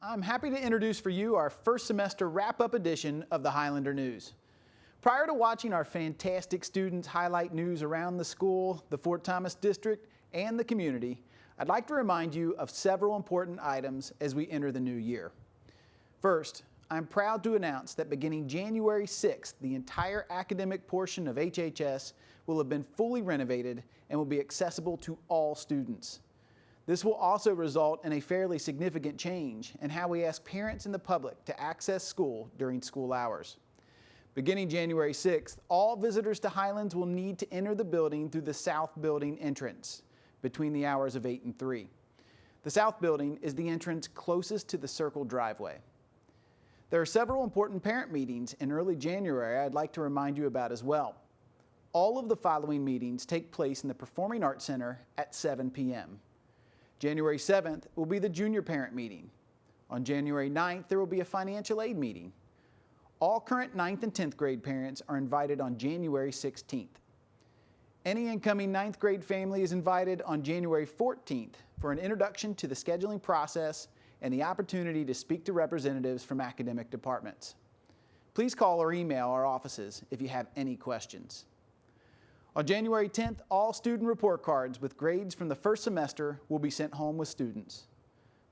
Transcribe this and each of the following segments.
I'm happy to introduce for you our first semester wrap-up edition of the Highlander News. Prior to watching our fantastic students highlight news around the school, the Fort Thomas District, and the community, I'd like to remind you of several important items as we enter the new year. First, I'm proud to announce that beginning January 6th, the entire academic portion of HHS will have been fully renovated and will be accessible to all students. This will also result in a fairly significant change in how we ask parents and the public to access school during school hours. Beginning January 6th, all visitors to Highlands will need to enter the building through the South Building entrance between the hours of 8 and 3. The South Building is the entrance closest to the circle driveway. There are several important parent meetings in early January I'd like to remind you about as well. All of the following meetings take place in the Performing Arts Center at 7 p.m. January 7th will be the junior parent meeting. On January 9th, there will be a financial aid meeting. All current 9th and 10th grade parents are invited on January 16th. Any incoming 9th grade family is invited on January 14th for an introduction to the scheduling process and the opportunity to speak to representatives from academic departments. Please call or email our offices if you have any questions. On January 10th, all student report cards with grades from the first semester will be sent home with students.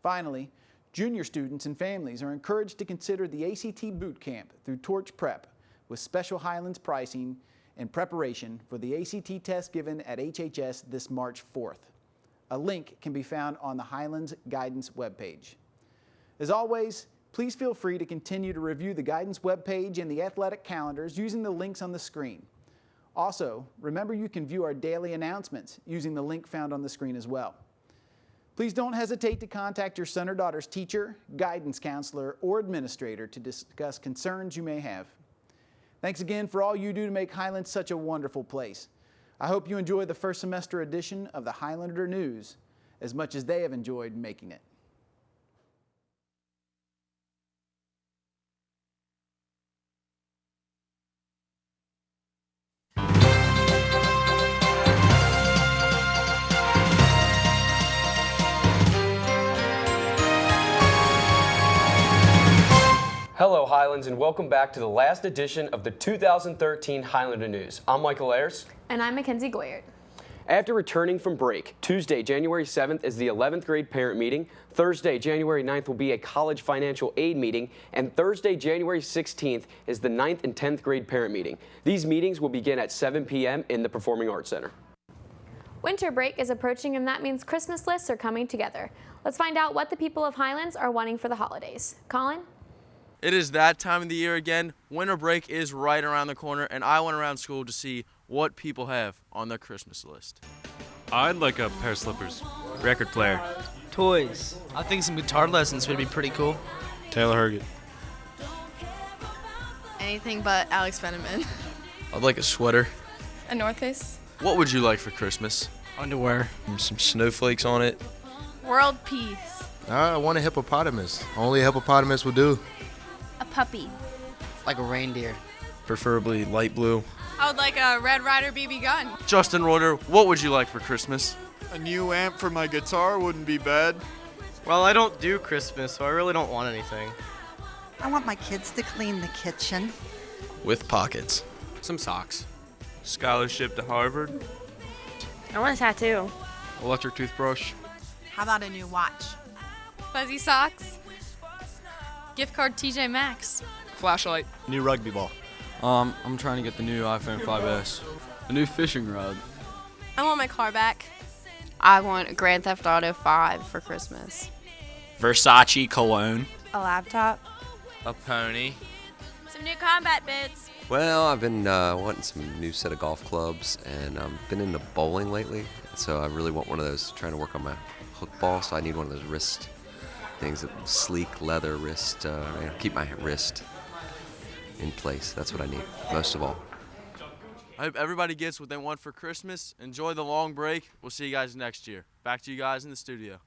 Finally, junior students and families are encouraged to consider the ACT Boot Camp through Torch Prep with special Highlands pricing in preparation for the ACT test given at HHS this March 4th. A link can be found on the Highlands Guidance webpage. As always, please feel free to continue to review the Guidance webpage and the athletic calendars using the links on the screen. Also, remember you can view our daily announcements using the link found on the screen as well. Please don't hesitate to contact your son or daughter's teacher, guidance counselor, or administrator to discuss concerns you may have. Thanks again for all you do to make Highlands such a wonderful place. I hope you enjoy the first semester edition of the Highlander News as much as they have enjoyed making it. Hello Highlands and welcome back to the last edition of the 2013 Highlander News. I'm Michael Ayers. And I'm Mackenzie Goyert. After returning from break, Tuesday, January 7th is the 11th grade parent meeting. Thursday, January 9th will be a college financial aid meeting. And Thursday, January 16th is the 9th and 10th grade parent meeting. These meetings will begin at 7 p.m. in the Performing Arts Center. Winter break is approaching and that means Christmas lists are coming together. Let's find out what the people of Highlands are wanting for the holidays. Colin? It is that time of the year again. Winter break is right around the corner, and I went around school to see what people have on their Christmas list. I'd like a pair of slippers, record player, toys. I think some guitar lessons would be pretty cool. Taylor Herget. Anything but Alex Fenneman. I'd like a sweater. A North Face. What would you like for Christmas? Underwear. Some snowflakes on it. World peace. I want a hippopotamus. Only a hippopotamus will do. A puppy. Like a reindeer. Preferably light blue. I would like a Red Ryder BB gun. Justin Reuter, what would you like for Christmas? A new amp for my guitar wouldn't be bad. Well, I don't do Christmas, so I really don't want anything. I want my kids to clean the kitchen. With pockets. Some socks. Scholarship to Harvard. I want a tattoo. Electric toothbrush. How about a new watch? Fuzzy socks. Gift card TJ Maxx. Flashlight. New rugby ball. I'm trying to get the new iPhone 5S. A new fishing rod. I want my car back. I want a Grand Theft Auto 5 for Christmas. Versace cologne. A laptop. A pony. Some new combat bits. Well, I've been wanting some new set of golf clubs, and I've been into bowling lately, so I really want one of those, trying to work on my hook ball, so I need one of those wrist things, that sleek leather wrist, keep my wrist in place. That's what I need, most of all. I hope everybody gets what they want for Christmas. Enjoy the long break. We'll see you guys next year. Back to you guys in the studio.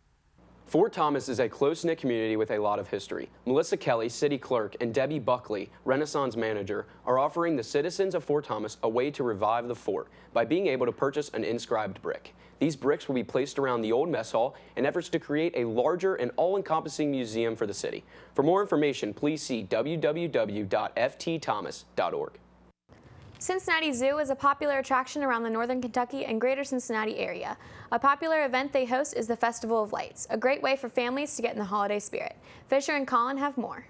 Fort Thomas is a close-knit community with a lot of history. Melissa Kelly, city clerk, and Debbie Buckley, Renaissance manager, are offering the citizens of Fort Thomas a way to revive the fort by being able to purchase an inscribed brick. These bricks will be placed around the old mess hall in efforts to create a larger and all-encompassing museum for the city. For more information, please see www.ftthomas.org. Cincinnati Zoo is a popular attraction around the northern Kentucky and greater Cincinnati area. A popular event they host is the Festival of Lights, a great way for families to get in the holiday spirit. Fisher and Colin have more.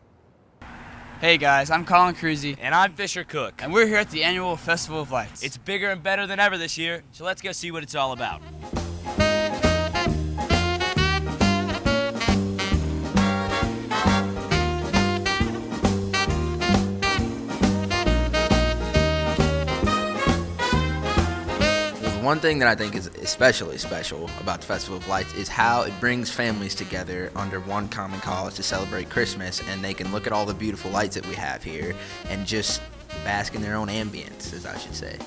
Hey guys, I'm Colin Cruzy. And I'm Fisher Cook. And we're here at the annual Festival of Lights. It's bigger and better than ever this year, so let's go see what it's all about. One thing that I think is especially special about the Festival of Lights is how it brings families together under one common cause to celebrate Christmas, and they can look at all the beautiful lights that we have here and just bask in their own ambience, as I should say.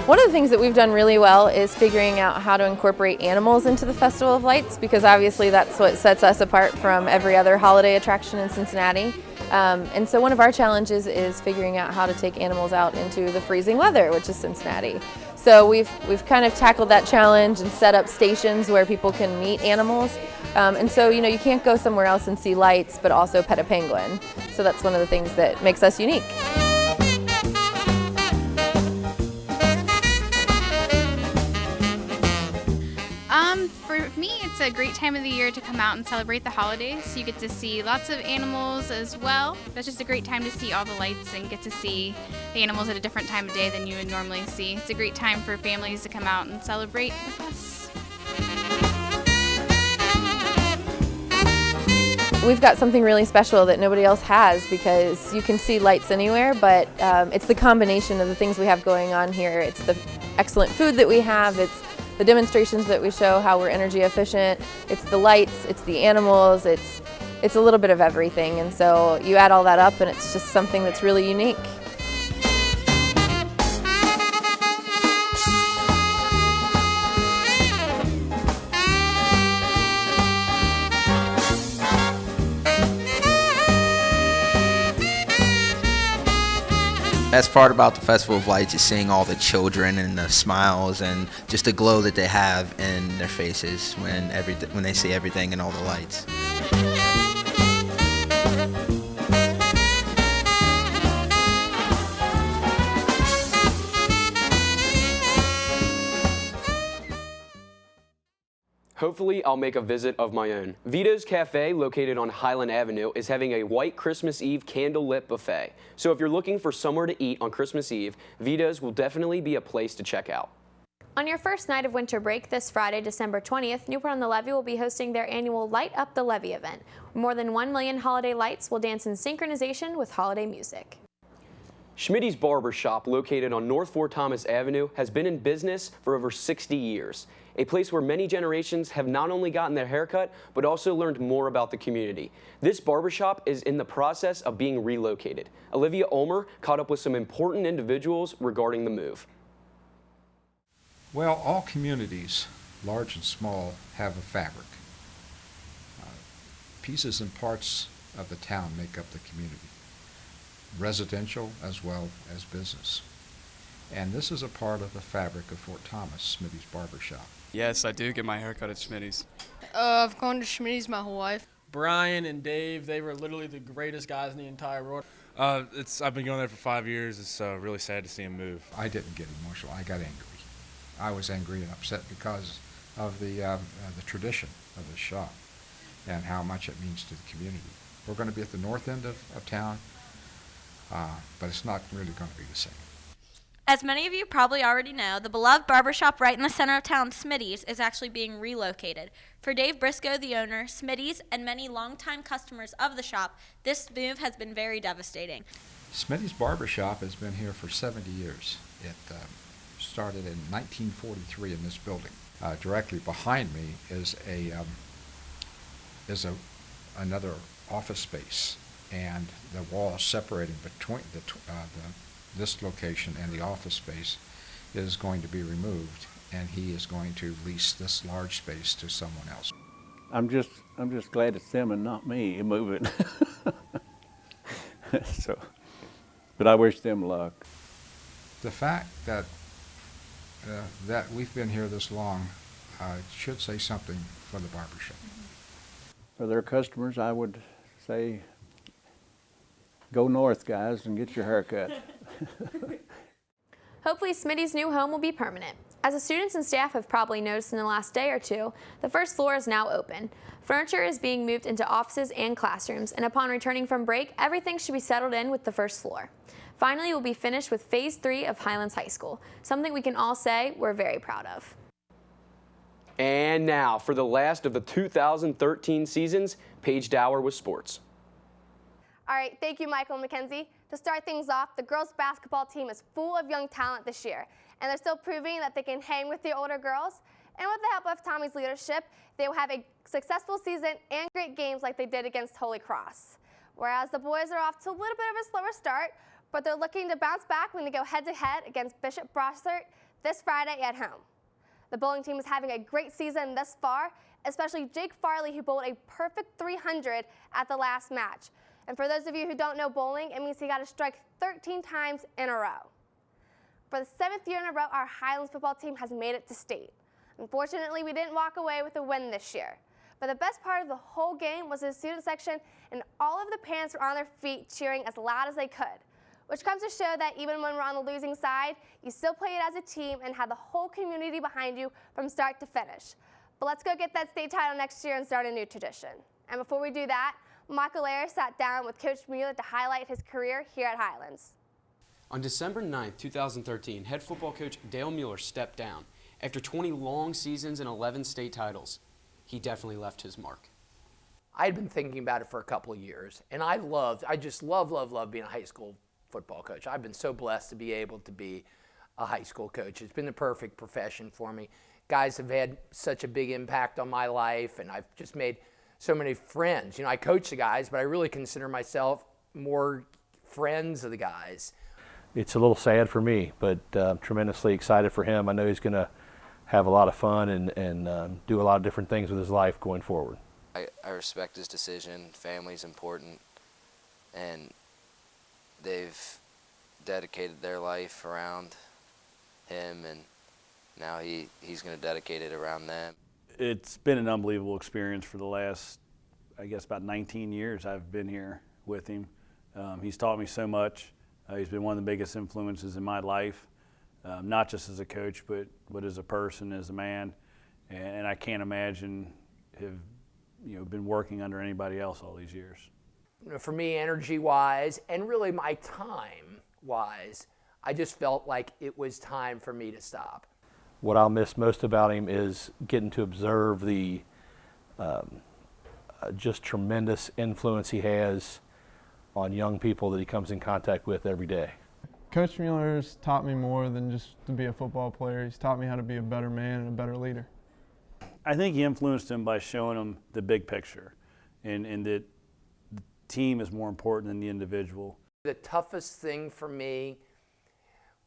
One of the things that we've done really well is figuring out how to incorporate animals into the Festival of Lights, because obviously that's what sets us apart from every other holiday attraction in Cincinnati. And so one of our challenges is figuring out how to take animals out into the freezing weather, which is Cincinnati. So we've kind of tackled that challenge and set up stations where people can meet animals. And so, you know, you can't go somewhere else and see lights, but also pet a penguin. So that's one of the things that makes us unique. For me, it's a great time of the year to come out and celebrate the holidays. You get to see lots of animals as well. That's just a great time to see all the lights and get to see the animals at a different time of day than you would normally see. It's a great time for families to come out and celebrate with us. We've got something really special that nobody else has, because you can see lights anywhere, but it's the combination of the things we have going on here. It's the excellent food that we have, it's the demonstrations that we show how we're energy efficient, it's the lights, it's the animals, it's a little bit of everything, and so you add all that up and it's just something that's really unique. Best part about the Festival of Lights is seeing all the children and the smiles and just the glow that they have in their faces when they see everything and all the lights. Hopefully, I'll make a visit of my own. Vito's Cafe, located on Highland Avenue, is having a white Christmas Eve candlelit buffet. So if you're looking for somewhere to eat on Christmas Eve, Vito's will definitely be a place to check out. On your first night of winter break this Friday, December 20th, Newport on the Levee will be hosting their annual Light Up the Levee event. More than 1 million holiday lights will dance in synchronization with holiday music. Schmitty's Barber Shop, located on North Fort Thomas Avenue, has been in business for over 60 years. A place where many generations have not only gotten their haircut, but also learned more about the community. This barbershop is in the process of being relocated. Olivia Ulmer caught up with some important individuals regarding the move. Well, all communities, large and small, have a fabric. Pieces and parts of the town make up the community, residential as well as business. And this is a part of the fabric of Fort Thomas, Schmitty's Barber Shop. Yes, I do get my haircut at Schmitty's. I've gone to Schmitty's my whole life. Brian and Dave, they were literally the greatest guys in the entire world. I've been going there for 5 years. It's really sad to see him move. I didn't get emotional. I got angry. I was angry and upset because of the tradition of the shop and how much it means to the community. We're going to be at the north end of town, but it's not really going to be the same. As many of you probably already know, the beloved barbershop right in the center of town, Smitty's, is actually being relocated. For Dave Briscoe, the owner, Smitty's, and many longtime customers of the shop, this move has been very devastating. Smitty's Barbershop has been here for 70 years. It started in 1943 in this building. Directly behind me is another office space, and the wall separating between the this location and the office space is going to be removed, and he is going to lease this large space to someone else. I'm just glad it's them and not me moving. So, but I wish them luck. The fact that that we've been here this long should say something for the barbershop. For their customers, I would say, go north, guys, and get your haircut. Hopefully Smitty's new home will be permanent. As the students and staff have probably noticed in the last day or two, the first floor is now open. Furniture is being moved into offices and classrooms, and upon returning from break, everything should be settled in with the first floor. Finally, we'll be finished with Phase 3 of Highlands High School, something we can all say we're very proud of. And now, for the last of the 2013 seasons, Paige Dower with sports. All right, thank you, Michael and Mackenzie. To start things off, the girls' basketball team is full of young talent this year, and they're still proving that they can hang with the older girls. And with the help of Tommy's leadership, they will have a successful season and great games like they did against Holy Cross. Whereas the boys are off to a little bit of a slower start, but they're looking to bounce back when they go head-to-head against Bishop Brossart this Friday at home. The bowling team is having a great season thus far, especially Jake Farley, who bowled a perfect 300 at the last match. And for those of you who don't know bowling, it means he got to strike 13 times in a row. For the 7th year in a row, our Highlands football team has made it to state. Unfortunately, we didn't walk away with a win this year. But the best part of the whole game was the student section, and all of the parents were on their feet cheering as loud as they could, which comes to show that even when we're on the losing side, you still play it as a team and have the whole community behind you from start to finish. But let's go get that state title next year and start a new tradition. And before we do that, Michael Ayers sat down with Coach Mueller to highlight his career here at Highlands. On December 9th, 2013, head football coach Dale Mueller stepped down. After 20 long seasons and 11 state titles, he definitely left his mark. I'd been thinking about it for a couple of years, and I just love being a high school football coach. I've been so blessed to be able to be a high school coach. It's been the perfect profession for me. Guys have had such a big impact on my life, and I've just made so many friends. You know, I coach the guys, but I really consider myself more friends of the guys. It's a little sad for me, but tremendously excited for him. I know he's going to have a lot of fun and do a lot of different things with his life going forward. I respect his decision. Family's important, and they've dedicated their life around him, and now he's going to dedicate it around them. It's been an unbelievable experience for the last, I guess, about 19 years I've been here with him. He's taught me so much. He's been one of the biggest influences in my life, not just as a coach, but as a person, as a man. And I can't imagine have been working under anybody else all these years. For me, energy-wise, and really my time-wise, I just felt like it was time for me to stop. What I'll miss most about him is getting to observe the just tremendous influence he has on young people that he comes in contact with every day. Coach Mueller has taught me more than just to be a football player. He's taught me how to be a better man and a better leader. I think he influenced him by showing him the big picture and that the team is more important than the individual. The toughest thing for me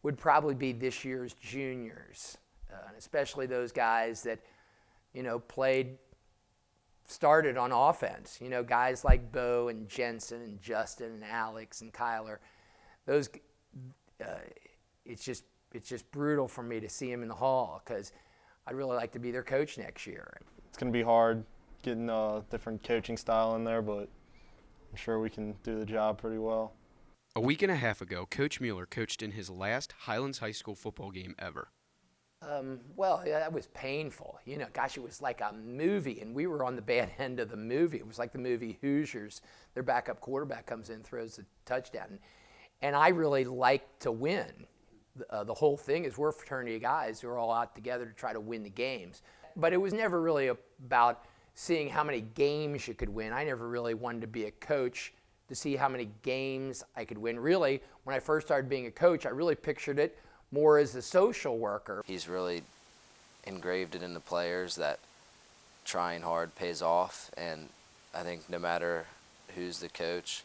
would probably be this year's juniors, especially those guys that, started on offense. Guys like Bo and Jensen and Justin and Alex and Kyler. Those, it's just brutal for me to see them in the hall because I'd really like to be their coach next year. It's going to be hard getting a different coaching style in there, but I'm sure we can do the job pretty well. A week and a half ago, Coach Mueller coached in his last Highlands High School football game ever. Well, yeah, that was painful. Gosh, it was like a movie, and we were on the bad end of the movie. It was like the movie Hoosiers. Their backup quarterback comes in, throws a touchdown. And I really like to win. The whole thing is we're a fraternity of guys who are all out together to try to win the games. But it was never really about seeing how many games you could win. I never really wanted to be a coach to see how many games I could win. Really, when I first started being a coach, I really pictured it more as a social worker. He's really engraved it in the players that trying hard pays off, and I think no matter who's the coach,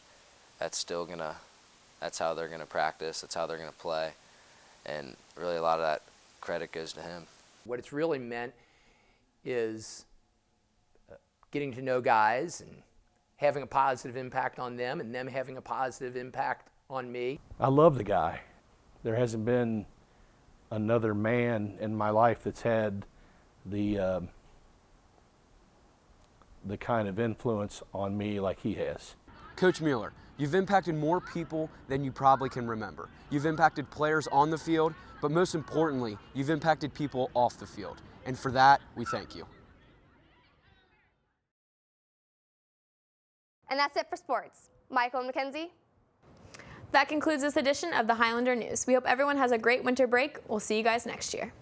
that's still going to That's how they're going to practice. That's how they're going to play. And really a lot of that credit goes to him. What it's really meant is getting to know guys and having a positive impact on them and them having a positive impact on me. I love the guy. There hasn't been another man in my life that's had the kind of influence on me like he has. Coach Mueller, you've impacted more people than you probably can remember. You've impacted players on the field, but most importantly, you've impacted people off the field. And for that, we thank you. And that's it for sports. Michael and Mackenzie. That concludes this edition of the Highlander News. We hope everyone has a great winter break. We'll see you guys next year.